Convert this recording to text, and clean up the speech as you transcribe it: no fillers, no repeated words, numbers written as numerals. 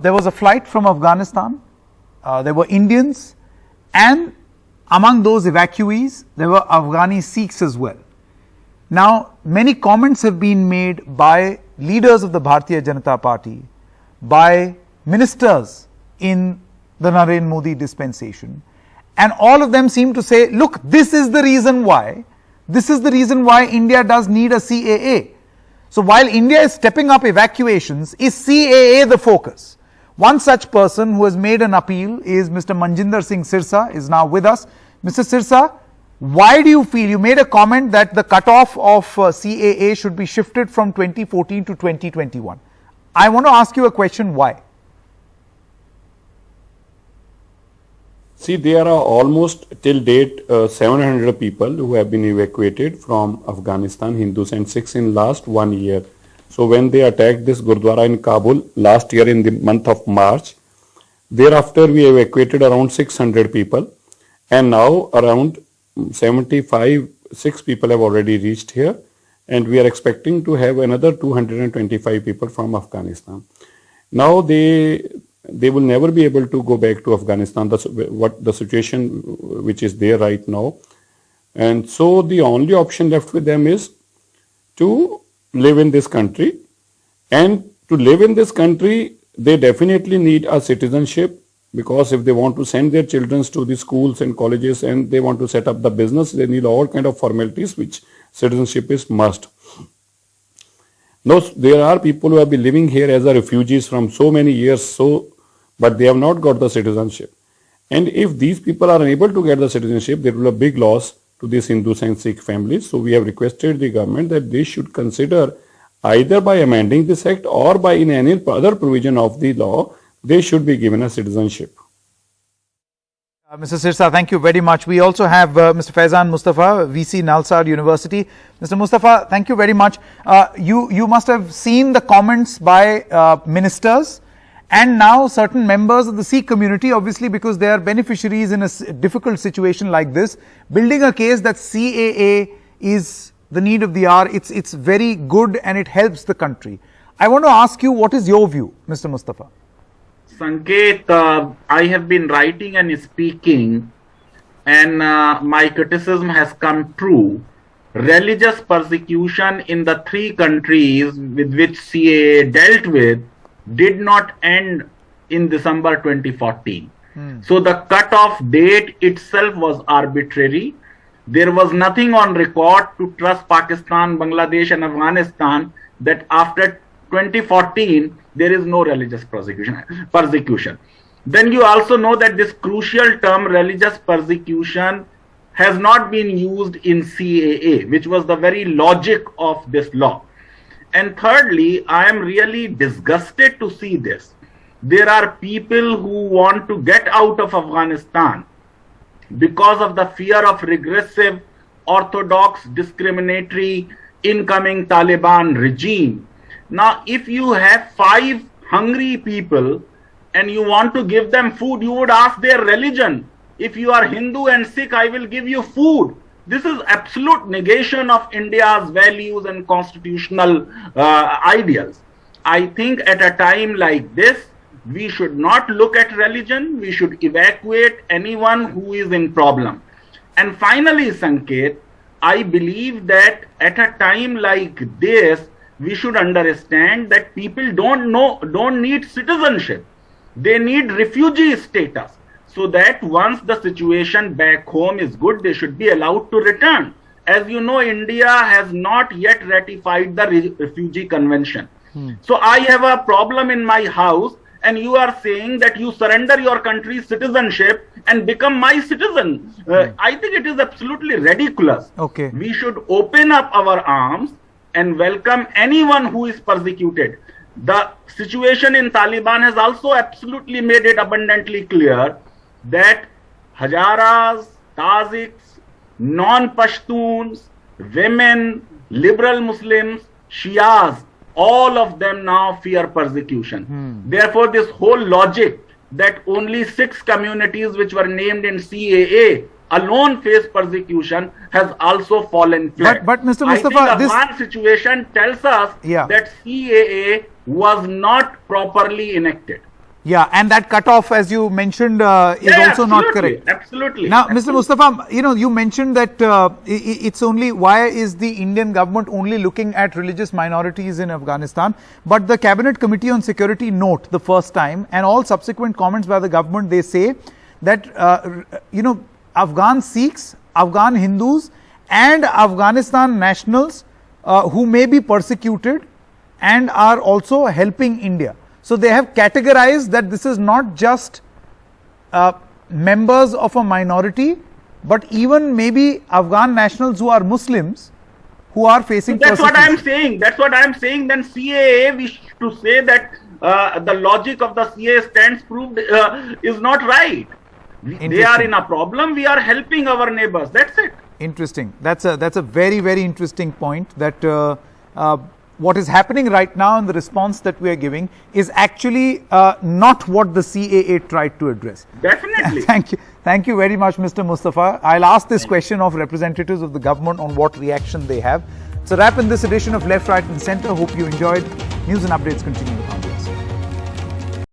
There was a flight from Afghanistan. There were Indians, and among those evacuees, there were Afghani Sikhs as well. Now, many comments have been made by leaders of the Bharatiya Janata Party, by ministers in the Narendra Modi dispensation, and all of them seem to say, look, this is the reason why India does need a CAA. So while India is stepping up evacuations, is CAA the focus? One such person who has made an appeal is Mr. Manjinder Sirsa, is now with us. Mr. Sirsa, why do you feel, you made a comment that the cutoff of CAA should be shifted from 2014 to 2021. I want to ask you a question, why? See, there are almost till date 700 people who have been evacuated from Afghanistan, Hindus and Sikhs in last 1 year. So when they attacked this Gurdwara in Kabul last year in the month of March, thereafter we evacuated around 600 people, and now around 6 people have already reached here, and we are expecting to have another 225 people from Afghanistan. Now they will never be able to go back to Afghanistan, what the situation which is there right now. And so the only option left with them is to live in this country. And to live in this country, they definitely need a citizenship, because if they want to send their children to the schools and colleges and they want to set up the business, they need all kind of formalities, which citizenship is must. Now, there are people who have been living here as refugees from so many years, but they have not got the citizenship. And if these people are unable to get the citizenship, there will be a big loss to these Hindus and Sikh families. So we have requested the government that they should consider, either by amending this act or by in any other provision of the law, they should be given a citizenship. Mr. Sirsa, thank you very much. We also have Mr. Faizan Mustafa, VC Nalsar University. Mr. Mustafa, thank you very much. You must have seen the comments by ministers and now certain members of the Sikh community, obviously because they are beneficiaries in a difficult situation like this, building a case that CAA is the need of the hour. It's very good and it helps the country. I want to ask you, what is your view, Mr. Mustafa? Sanket, I have been writing and speaking, and my criticism has come true. Religious persecution in the 3 countries with which CAA dealt with did not end in December 2014. So the cutoff date itself was arbitrary. There was nothing on record to trust Pakistan, Bangladesh and Afghanistan that after 2014 there is no religious persecution. Then you also know that this crucial term religious persecution has not been used in CAA, which was the very logic of this law. And thirdly, I am really disgusted to see this. There are people who want to get out of Afghanistan because of the fear of regressive, orthodox, discriminatory, incoming Taliban regime. Now, if you have 5 hungry people and you want to give them food, you would ask their religion. If you are Hindu and Sikh, I will give you food. This is absolute negation of India's values and constitutional ideals. I think at a time like this, we should not look at religion. We should evacuate anyone who is in problem. And finally, Sanket, I believe that at a time like this, we should understand that people don't need citizenship. They need refugee status, so that once the situation back home is good, they should be allowed to return. As you know, India has not yet ratified the Refugee Convention. So I have a problem in my house, and you are saying that you surrender your country's citizenship and become my citizen. I think it is absolutely ridiculous. Okay. We should open up our arms and welcome anyone who is persecuted. The situation in Taliban has also absolutely made it abundantly clear that Hazaras, Tajiks, non-Pashtuns, women, liberal Muslims, Shias, all of them now fear persecution. Therefore, this whole logic that only 6 communities which were named in CAA alone face persecution has also fallen flat. But Mr. Mustafa, I think the Afghan situation tells us that CAA was not properly enacted. Yeah, and that cutoff, as you mentioned, is also not correct. Absolutely. Now, Mr. Mustafa, you mentioned that it's only, why is the Indian government only looking at religious minorities in Afghanistan? But the Cabinet Committee on Security note the first time, and all subsequent comments by the government, they say that, Afghan Sikhs, Afghan Hindus, and Afghanistan nationals who may be persecuted and are also helping India. So they have categorized that this is not just members of a minority, but even maybe Afghan nationals who are Muslims who are facing persecution. That's what I'm saying. That's what I'm saying. Then CAA, wish to say that the logic of the CAA stands proved is not right. They are in a problem. We are helping our neighbors. That's it. Interesting. That's a very, very interesting point, that what is happening right now and the response that we are giving is actually not what the CAA tried to address. Definitely. Thank you very much, Mr. Mustafa. I'll ask this question of representatives of the government on what reaction they have. It's a wrap in this edition of Left, Right and Centre. Hope you enjoyed. News and updates continue.